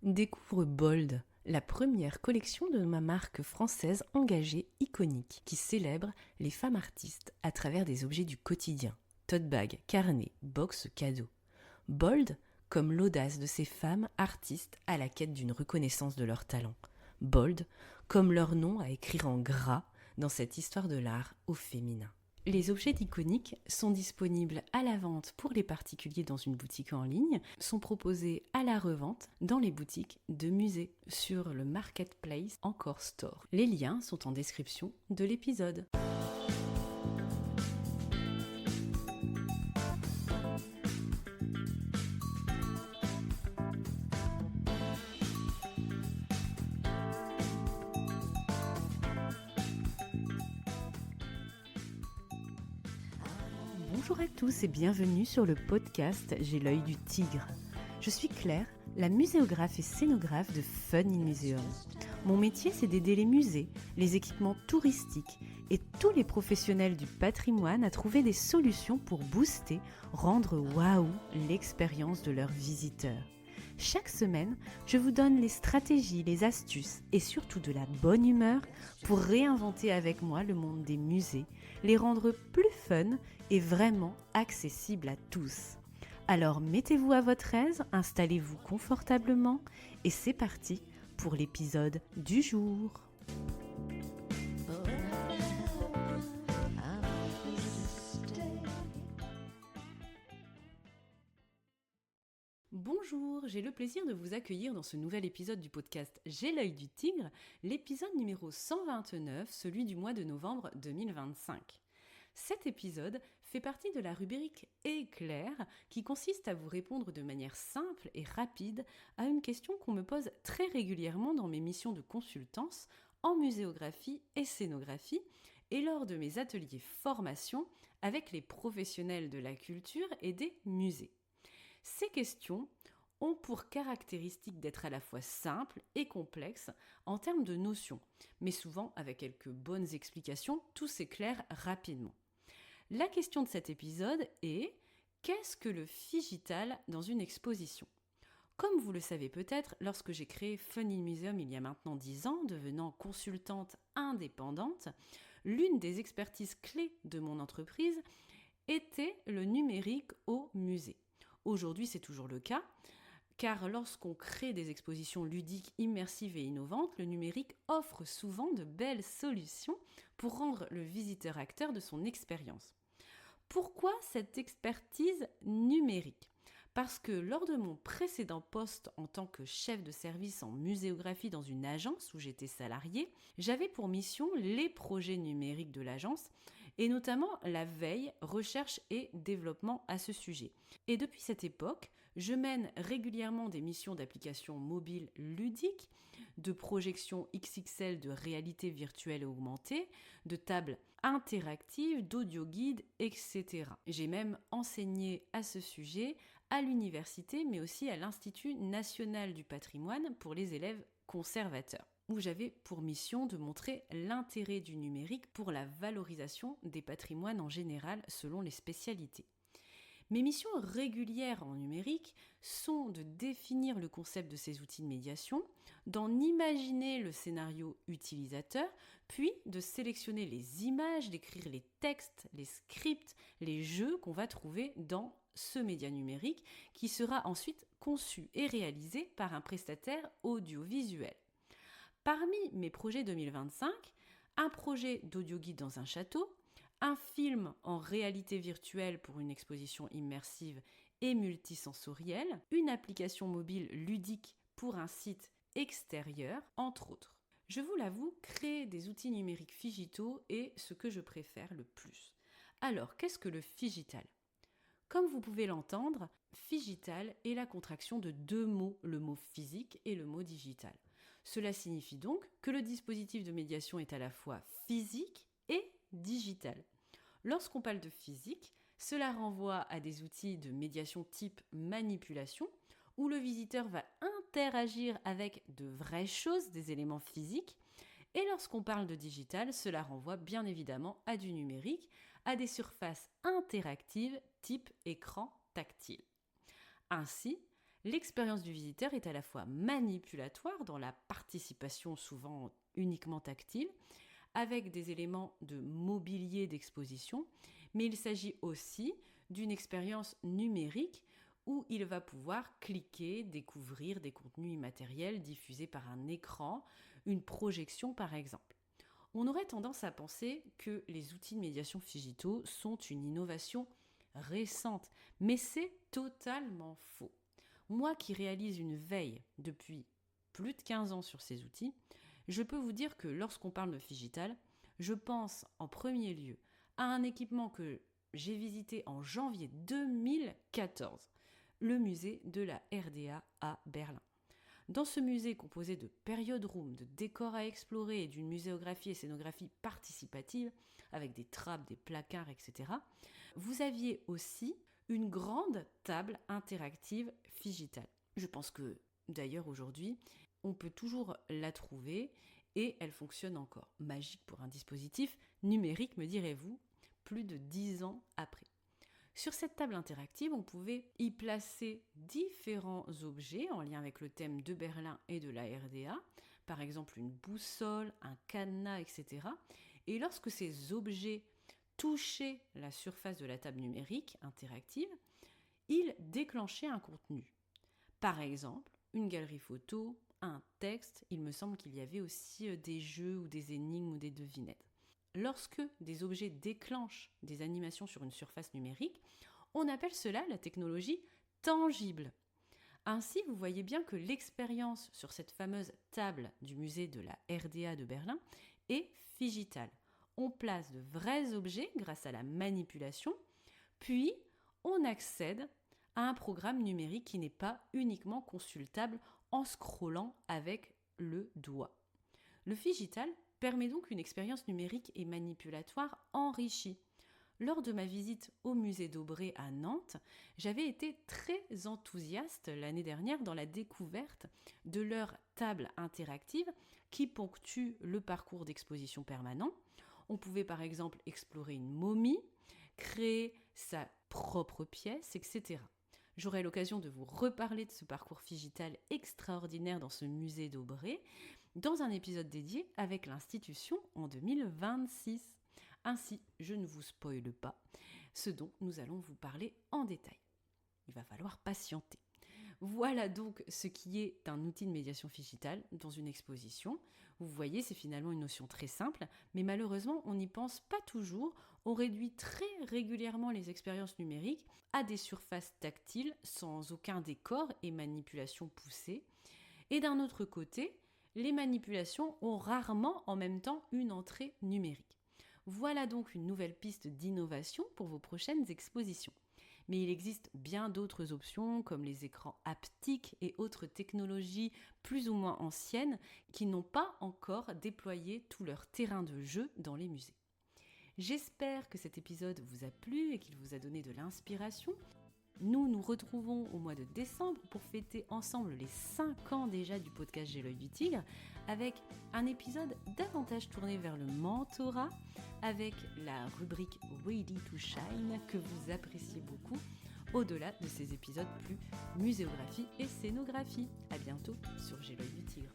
Découvre Bold, la première collection de ma marque française engagée iconique qui célèbre les femmes artistes à travers des objets du quotidien. Tote bag, carnet, box, cadeau. Bold comme l'audace de ces femmes artistes à la quête d'une reconnaissance de leur talent. Bold comme leur nom à écrire en gras dans cette histoire de l'art au féminin. Les objets d'Iconic sont disponibles à la vente pour les particuliers dans une boutique en ligne, sont proposés à la revente dans les boutiques de musées sur le marketplace Encore Store. Les liens sont en description de l'épisode. Bonjour à tous et bienvenue sur le podcast J'ai l'œil du tigre. Je suis Claire, la muséographe et scénographe de Fun in Museum. Mon métier, c'est d'aider les musées, les équipements touristiques et tous les professionnels du patrimoine à trouver des solutions pour booster, rendre waouh l'expérience de leurs visiteurs. Chaque semaine, je vous donne les stratégies, les astuces et surtout de la bonne humeur pour réinventer avec moi le monde des musées, les rendre plus fun et vraiment accessibles à tous. Alors mettez-vous à votre aise, installez-vous confortablement et c'est parti pour l'épisode du jour. Bonjour, j'ai le plaisir de vous accueillir dans ce nouvel épisode du podcast J'ai l'œil du tigre, l'épisode numéro 129, celui du mois de novembre 2025. Cet épisode fait partie de la rubrique Éclair qui consiste à vous répondre de manière simple et rapide à une question qu'on me pose très régulièrement dans mes missions de consultance en muséographie et scénographie et lors de mes ateliers formation avec les professionnels de la culture et des musées. Ces questions ont pour caractéristique d'être à la fois simples et complexes en termes de notions, mais souvent avec quelques bonnes explications, tout s'éclaire rapidement. La question de cet épisode est « Qu'est-ce que le figital dans une exposition ?» Comme vous le savez peut-être, lorsque j'ai créé Fun in Museum il y a maintenant 10 ans, devenant consultante indépendante, l'une des expertises clés de mon entreprise était le numérique au musée. Aujourd'hui, c'est toujours le cas, car lorsqu'on crée des expositions ludiques, immersives et innovantes, le numérique offre souvent de belles solutions pour rendre le visiteur acteur de son expérience. Pourquoi cette expertise numérique ? Parce que lors de mon précédent poste en tant que chef de service en muséographie dans une agence où j'étais salariée, j'avais pour mission les projets numériques de l'agence et notamment la veille, recherche et développement à ce sujet. Et depuis cette époque, je mène régulièrement des missions d'applications mobiles ludiques, de projections XXL de réalité virtuelle et augmentée, de tables interactives, d'audio guides, etc. J'ai même enseigné à ce sujet à l'université, mais aussi à l'Institut national du patrimoine pour les élèves conservateurs, où j'avais pour mission de montrer l'intérêt du numérique pour la valorisation des patrimoines en général selon les spécialités. Mes missions régulières en numérique sont de définir le concept de ces outils de médiation, d'en imaginer le scénario utilisateur, puis de sélectionner les images, d'écrire les textes, les scripts, les jeux qu'on va trouver dans ce média numérique qui sera ensuite conçu et réalisé par un prestataire audiovisuel. Parmi mes projets 2025, un projet d'audio guide dans un château, un film en réalité virtuelle pour une exposition immersive et multisensorielle, une application mobile ludique pour un site extérieur, entre autres. Je vous l'avoue, créer des outils numériques figitaux est ce que je préfère le plus. Alors, qu'est-ce que le figital ? Comme vous pouvez l'entendre, figital est la contraction de deux mots, le mot physique et le mot digital. Cela signifie donc que le dispositif de médiation est à la fois physique et digital. Lorsqu'on parle de physique, cela renvoie à des outils de médiation type manipulation, où le visiteur va interagir avec de vraies choses, des éléments physiques. Et lorsqu'on parle de digital, cela renvoie bien évidemment à du numérique, à des surfaces interactives type écran tactile. Ainsi, L'expérience du visiteur est à la fois manipulatoire dans la participation souvent uniquement tactile, avec des éléments de mobilier d'exposition, mais il s'agit aussi d'une expérience numérique où il va pouvoir cliquer, découvrir des contenus immatériels diffusés par un écran, une projection par exemple. On aurait tendance à penser que les outils de médiation digitaux sont une innovation récente, mais c'est totalement faux. Moi qui réalise une veille depuis plus de 15 ans sur ces outils, je peux vous dire que lorsqu'on parle de digital, je pense en premier lieu à un équipement que j'ai visité en janvier 2014, le musée de la RDA à Berlin. Dans ce musée composé de period rooms, de décors à explorer et d'une muséographie et scénographie participative, avec des trappes, des placards, etc., vous aviez aussi une grande table interactive digitale. Je pense que, d'ailleurs, aujourd'hui, on peut toujours la trouver et elle fonctionne encore. Magique pour un dispositif numérique, me direz-vous, plus de 10 ans après. Sur cette table interactive, on pouvait y placer différents objets en lien avec le thème de Berlin et de la RDA, par exemple une boussole, un cadenas, etc. Et lorsque ces objets touchaient la surface de la table numérique interactive, ils déclenchaient un contenu. Par exemple, une galerie photo, un texte, il me semble qu'il y avait aussi des jeux ou des énigmes ou des devinettes. Lorsque des objets déclenchent des animations sur une surface numérique, on appelle cela la technologie tangible. Ainsi, vous voyez bien que l'expérience sur cette fameuse table du musée de la RDA de Berlin est digitale. On place de vrais objets grâce à la manipulation, puis on accède à un programme numérique qui n'est pas uniquement consultable en scrollant avec le doigt. Le digital permet donc une expérience numérique et manipulatoire enrichie. Lors de ma visite au musée d'Aubray à Nantes, j'avais été très enthousiaste l'année dernière dans la découverte de leur table interactive qui ponctue le parcours d'exposition permanent. On pouvait par exemple explorer une momie, créer sa propre pièce, etc. J'aurai l'occasion de vous reparler de ce parcours digital extraordinaire dans ce musée d'Aubray dans un épisode dédié avec l'institution en 2026. Ainsi, je ne vous spoile pas ce dont nous allons vous parler en détail. Il va falloir patienter. Voilà donc ce qui est un outil de médiation digitale dans une exposition. Vous voyez, c'est finalement une notion très simple, mais malheureusement, on n'y pense pas toujours. On réduit très régulièrement les expériences numériques à des surfaces tactiles sans aucun décor et manipulation poussée. Et d'un autre côté, les manipulations ont rarement en même temps une entrée numérique. Voilà donc une nouvelle piste d'innovation pour vos prochaines expositions. Mais il existe bien d'autres options comme les écrans haptiques et autres technologies plus ou moins anciennes qui n'ont pas encore déployé tout leur terrain de jeu dans les musées. J'espère que cet épisode vous a plu et qu'il vous a donné de l'inspiration. Nous nous retrouvons au mois de décembre pour fêter ensemble les 5 ans déjà du podcast J'ai l'œil du tigre avec un épisode davantage tourné vers le mentorat avec la rubrique Ready to Shine que vous appréciez beaucoup au-delà de ces épisodes plus muséographie et scénographie. À bientôt sur J'ai l'œil du tigre.